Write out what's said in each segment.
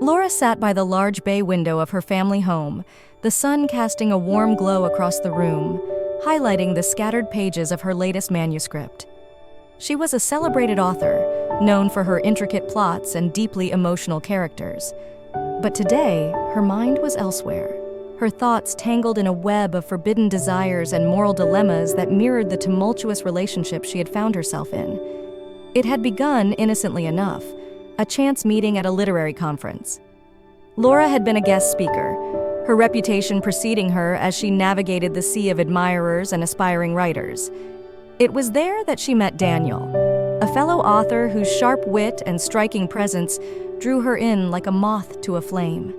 Laura sat by the large bay window of her family home, the sun casting a warm glow across the room, highlighting the scattered pages of her latest manuscript. She was a celebrated author, known for her intricate plots and deeply emotional characters. But today, her mind was elsewhere, her thoughts tangled in a web of forbidden desires and moral dilemmas that mirrored the tumultuous relationship she had found herself in. It had begun innocently enough, a chance meeting at a literary conference. Laura had been a guest speaker, her reputation preceding her as she navigated the sea of admirers and aspiring writers. It was there that she met Daniel, a fellow author whose sharp wit and striking presence drew her in like a moth to a flame.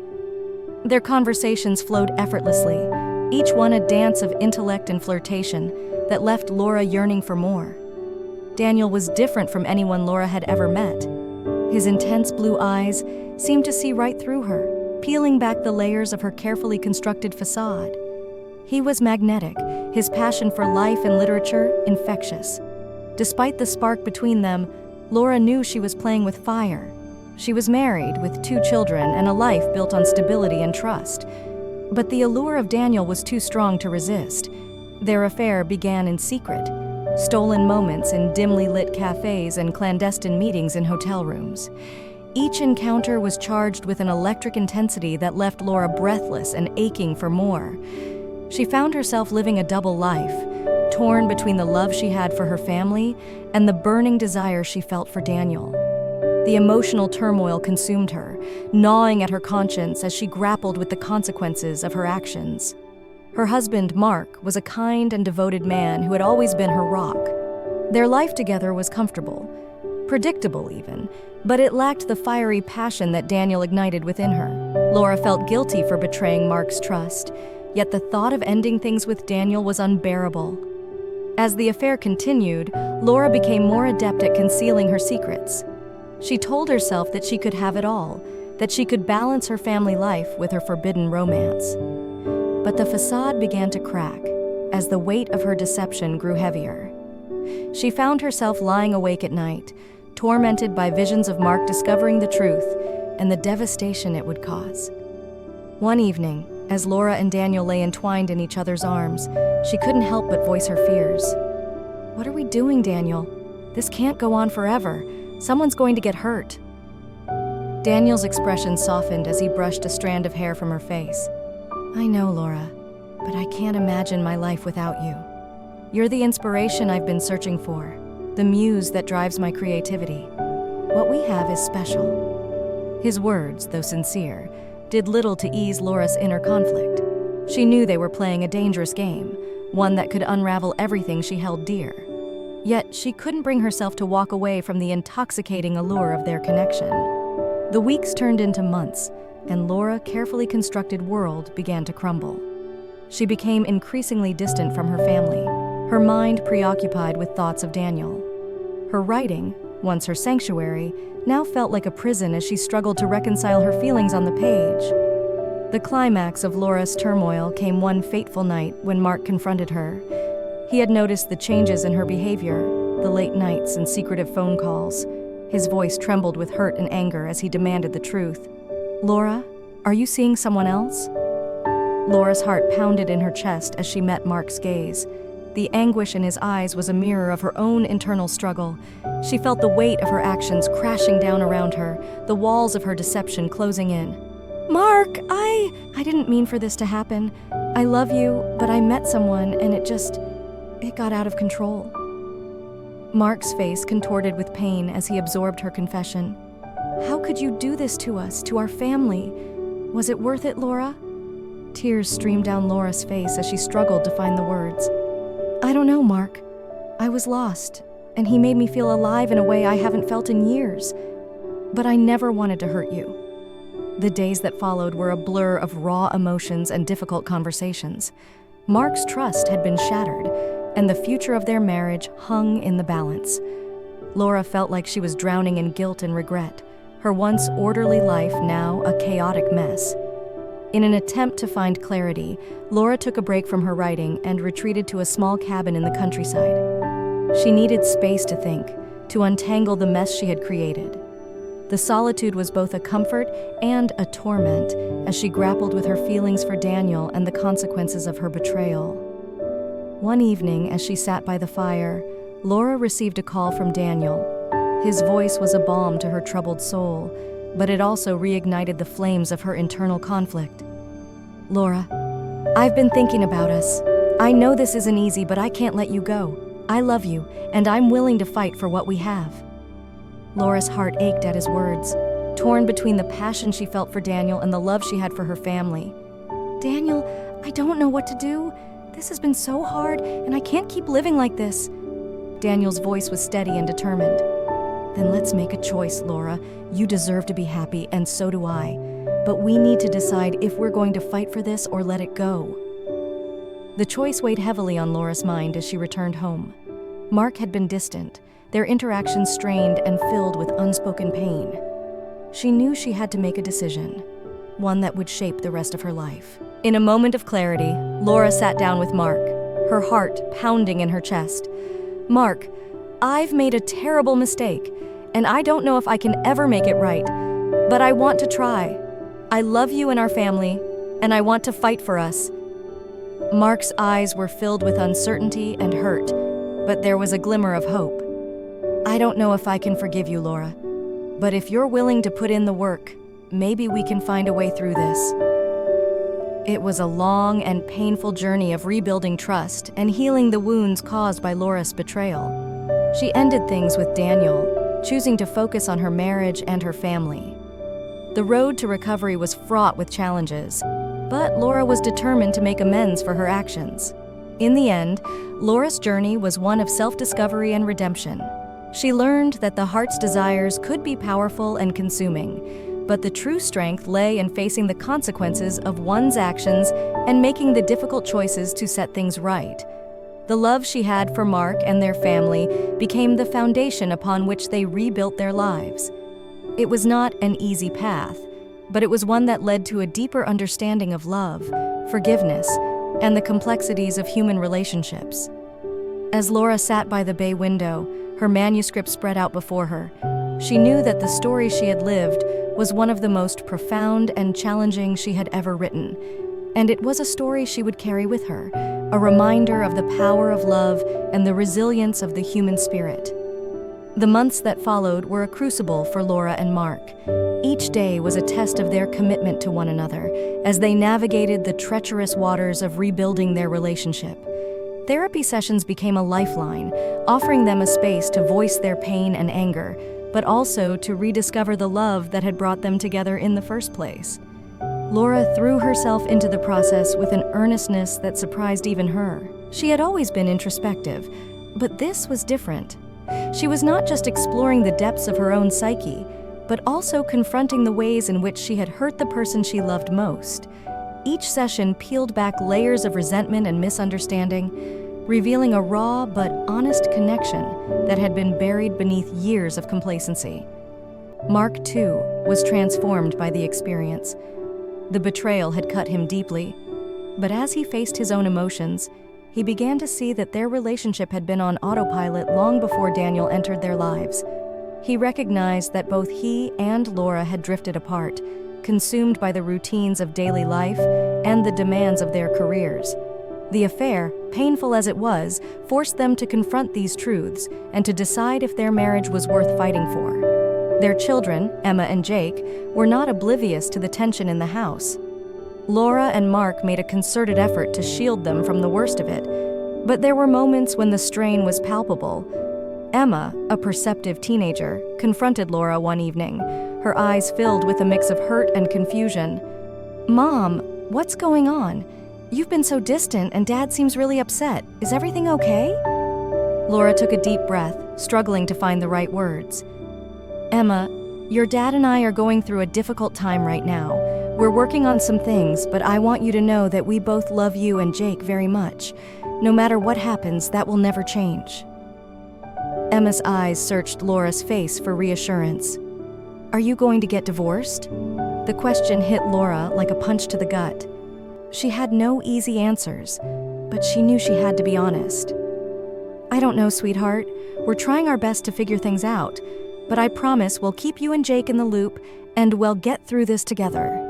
Their conversations flowed effortlessly, each one a dance of intellect and flirtation that left Laura yearning for more. Daniel was different from anyone Laura had ever met. His intense blue eyes seemed to see right through her, peeling back the layers of her carefully constructed facade. He was magnetic, his passion for life and literature infectious. Despite the spark between them, Laura knew she was playing with fire. She was married, with 2 children and a life built on stability and trust. But the allure of Daniel was too strong to resist. Their affair began in secret, stolen moments in dimly lit cafes and clandestine meetings in hotel rooms. Each encounter was charged with an electric intensity that left Laura breathless and aching for more. She found herself living a double life, torn between the love she had for her family and the burning desire she felt for Daniel. The emotional turmoil consumed her, gnawing at her conscience as she grappled with the consequences of her actions. Her husband, Mark, was a kind and devoted man who had always been her rock. Their life together was comfortable, predictable even, but it lacked the fiery passion that Daniel ignited within her. Laura felt guilty for betraying Mark's trust, yet the thought of ending things with Daniel was unbearable. As the affair continued, Laura became more adept at concealing her secrets. She told herself that she could have it all, that she could balance her family life with her forbidden romance. But the facade began to crack as the weight of her deception grew heavier. She found herself lying awake at night, tormented by visions of Mark discovering the truth and the devastation it would cause. One evening, as Laura and Daniel lay entwined in each other's arms, she couldn't help but voice her fears. "What are we doing, Daniel? This can't go on forever. Someone's going to get hurt." Daniel's expression softened as he brushed a strand of hair from her face. "I know, Laura, but I can't imagine my life without you. You're the inspiration I've been searching for, the muse that drives my creativity. What we have is special." His words, though sincere, did little to ease Laura's inner conflict. She knew they were playing a dangerous game, one that could unravel everything she held dear. Yet she couldn't bring herself to walk away from the intoxicating allure of their connection. The weeks turned into months, and Laura's carefully constructed world began to crumble. She became increasingly distant from her family, her mind preoccupied with thoughts of Daniel. Her writing, once her sanctuary, now felt like a prison as she struggled to reconcile her feelings on the page. The climax of Laura's turmoil came one fateful night when Mark confronted her. He had noticed the changes in her behavior, the late nights and secretive phone calls. His voice trembled with hurt and anger as he demanded the truth. "Laura, are you seeing someone else?" Laura's heart pounded in her chest as she met Mark's gaze. The anguish in his eyes was a mirror of her own internal struggle. She felt the weight of her actions crashing down around her, the walls of her deception closing in. "Mark, I didn't mean for this to happen. I love you, but I met someone and it got out of control." Mark's face contorted with pain as he absorbed her confession. "How could you do this to us, to our family? Was it worth it, Laura?" Tears streamed down Laura's face as she struggled to find the words. "I don't know, Mark. I was lost, and he made me feel alive in a way I haven't felt in years. But I never wanted to hurt you." The days that followed were a blur of raw emotions and difficult conversations. Mark's trust had been shattered, and the future of their marriage hung in the balance. Laura felt like she was drowning in guilt and regret, her once orderly life now a chaotic mess. In an attempt to find clarity, Laura took a break from her writing and retreated to a small cabin in the countryside. She needed space to think, to untangle the mess she had created. The solitude was both a comfort and a torment as she grappled with her feelings for Daniel and the consequences of her betrayal. One evening, as she sat by the fire, Laura received a call from Daniel. His voice was a balm to her troubled soul, but it also reignited the flames of her internal conflict. "Laura, I've been thinking about us. I know this isn't easy, but I can't let you go. I love you, and I'm willing to fight for what we have." Laura's heart ached at his words, torn between the passion she felt for Daniel and the love she had for her family. "Daniel, I don't know what to do. This has been so hard, and I can't keep living like this." Daniel's voice was steady and determined. "Then let's make a choice, Laura. You deserve to be happy, and so do I. But we need to decide if we're going to fight for this or let it go." The choice weighed heavily on Laura's mind as she returned home. Mark had been distant, their interactions strained and filled with unspoken pain. She knew she had to make a decision, one that would shape the rest of her life. In a moment of clarity, Laura sat down with Mark, her heart pounding in her chest. "Mark, I've made a terrible mistake, and I don't know if I can ever make it right, but I want to try. I love you and our family, and I want to fight for us." Mark's eyes were filled with uncertainty and hurt, but there was a glimmer of hope. "I don't know if I can forgive you, Laura, but if you're willing to put in the work, maybe we can find a way through this." It was a long and painful journey of rebuilding trust and healing the wounds caused by Laura's betrayal. She ended things with Daniel, choosing to focus on her marriage and her family. The road to recovery was fraught with challenges, but Laura was determined to make amends for her actions. In the end, Laura's journey was one of self-discovery and redemption. She learned that the heart's desires could be powerful and consuming, but the true strength lay in facing the consequences of one's actions and making the difficult choices to set things right. The love she had for Mark and their family became the foundation upon which they rebuilt their lives. It was not an easy path, but it was one that led to a deeper understanding of love, forgiveness, and the complexities of human relationships. As Laura sat by the bay window, her manuscript spread out before her, she knew that the story she had lived was one of the most profound and challenging she had ever written, and it was a story she would carry with her, a reminder of the power of love and the resilience of the human spirit. The months that followed were a crucible for Laura and Mark. Each day was a test of their commitment to one another as they navigated the treacherous waters of rebuilding their relationship. Therapy sessions became a lifeline, offering them a space to voice their pain and anger, but also to rediscover the love that had brought them together in the first place. Laura threw herself into the process with an earnestness that surprised even her. She had always been introspective, but this was different. She was not just exploring the depths of her own psyche, but also confronting the ways in which she had hurt the person she loved most. Each session peeled back layers of resentment and misunderstanding, revealing a raw but honest connection that had been buried beneath years of complacency. Mark, too, was transformed by the experience. The betrayal had cut him deeply, but as he faced his own emotions, he began to see that their relationship had been on autopilot long before Daniel entered their lives. He recognized that both he and Laura had drifted apart, consumed by the routines of daily life and the demands of their careers. The affair, painful as it was, forced them to confront these truths and to decide if their marriage was worth fighting for. Their children, Emma and Jake, were not oblivious to the tension in the house. Laura and Mark made a concerted effort to shield them from the worst of it, but there were moments when the strain was palpable. Emma, a perceptive teenager, confronted Laura one evening, her eyes filled with a mix of hurt and confusion. "Mom, what's going on? You've been so distant and Dad seems really upset. Is everything okay?" Laura took a deep breath, struggling to find the right words. "Emma, your dad and I are going through a difficult time right now. We're working on some things, but I want you to know that we both love you and Jake very much. No matter what happens, that will never change." Emma's eyes searched Laura's face for reassurance. "Are you going to get divorced?" The question hit Laura like a punch to the gut. She had no easy answers, but she knew she had to be honest. "I don't know, sweetheart. We're trying our best to figure things out. but I promise we'll keep you and Jake in the loop, and we'll get through this together."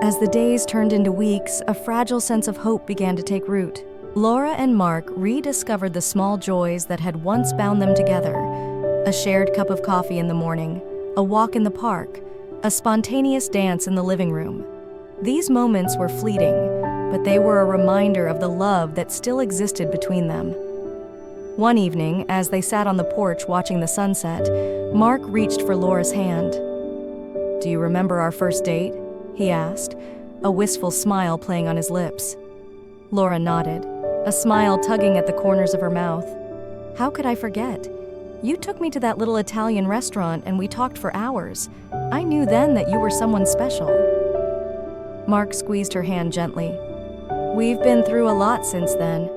As the days turned into weeks, a fragile sense of hope began to take root. Laura and Mark rediscovered the small joys that had once bound them together: a shared cup of coffee in the morning, a walk in the park, a spontaneous dance in the living room. These moments were fleeting, but they were a reminder of the love that still existed between them. One evening, as they sat on the porch watching the sunset, Mark reached for Laura's hand. "Do you remember our first date?" he asked, a wistful smile playing on his lips. Laura nodded, a smile tugging at the corners of her mouth. "How could I forget? You took me to that little Italian restaurant and we talked for hours. I knew then that you were someone special." Mark squeezed her hand gently. "We've been through a lot since then.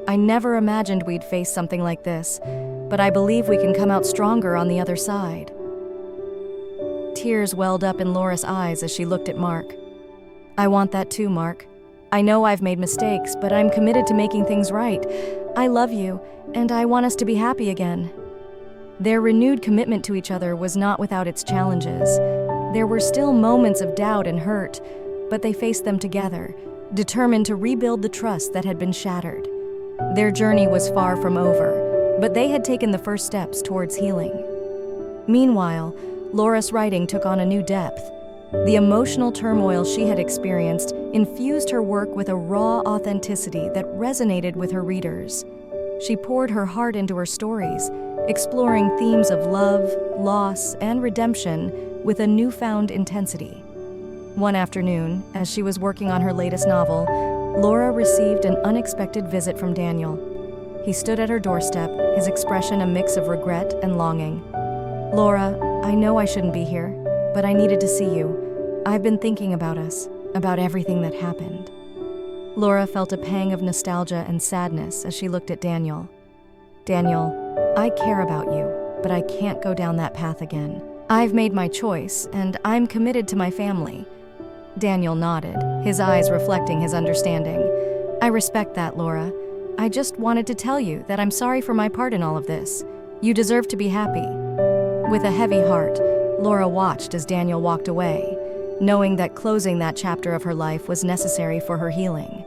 I never imagined we'd face something like this, but I believe we can come out stronger on the other side." Tears welled up in Laura's eyes as she looked at Mark. "I want that too, Mark. I know I've made mistakes, but I'm committed to making things right. I love you, and I want us to be happy again." Their renewed commitment to each other was not without its challenges. There were still moments of doubt and hurt, but they faced them together, determined to rebuild the trust that had been shattered. Their journey was far from over, but they had taken the first steps towards healing. Meanwhile, Laura's writing took on a new depth. The emotional turmoil she had experienced infused her work with a raw authenticity that resonated with her readers. She poured her heart into her stories, exploring themes of love, loss, and redemption with a newfound intensity. One afternoon, as she was working on her latest novel, Laura received an unexpected visit from Daniel. He stood at her doorstep, his expression a mix of regret and longing. "Laura, I know I shouldn't be here, but I needed to see you. I've been thinking about us, about everything that happened." Laura felt a pang of nostalgia and sadness as she looked at Daniel. "Daniel, I care about you, but I can't go down that path again. I've made my choice, and I'm committed to my family." Daniel nodded, his eyes reflecting his understanding. "I respect that, Laura. I just wanted to tell you that I'm sorry for my part in all of this. You deserve to be happy." With a heavy heart, Laura watched as Daniel walked away, knowing that closing that chapter of her life was necessary for her healing.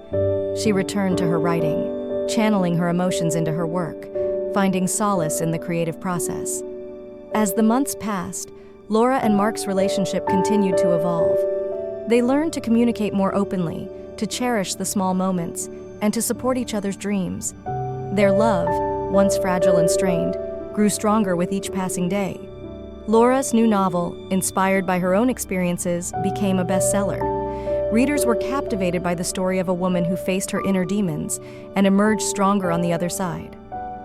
She returned to her writing, channeling her emotions into her work, finding solace in the creative process. As the months passed, Laura and Mark's relationship continued to evolve. They learned to communicate more openly, to cherish the small moments, and to support each other's dreams. Their love, once fragile and strained, grew stronger with each passing day. Laura's new novel, inspired by her own experiences, became a bestseller. Readers were captivated by the story of a woman who faced her inner demons and emerged stronger on the other side.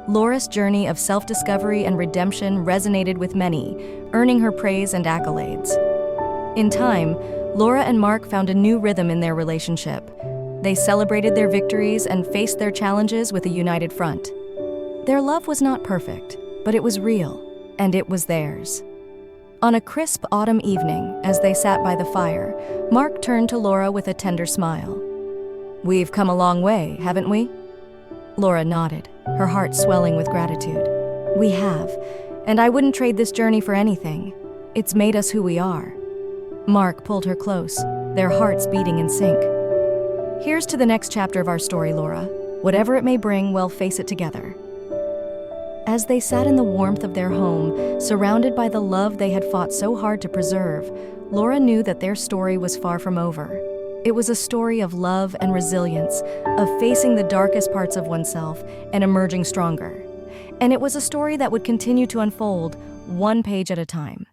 Laura's journey of self-discovery and redemption resonated with many, earning her praise and accolades. In time, Laura and Mark found a new rhythm in their relationship. They celebrated their victories and faced their challenges with a united front. Their love was not perfect, but it was real, and it was theirs. On a crisp autumn evening, as they sat by the fire, Mark turned to Laura with a tender smile. "We've come a long way, haven't we?" Laura nodded, her heart swelling with gratitude. "We have, and I wouldn't trade this journey for anything. It's made us who we are." Mark pulled her close, their hearts beating in sync. "Here's to the next chapter of our story, Laura. Whatever it may bring, we'll face it together." As they sat in the warmth of their home, surrounded by the love they had fought so hard to preserve, Laura knew that their story was far from over. It was a story of love and resilience, of facing the darkest parts of oneself and emerging stronger. And it was a story that would continue to unfold, one page at a time.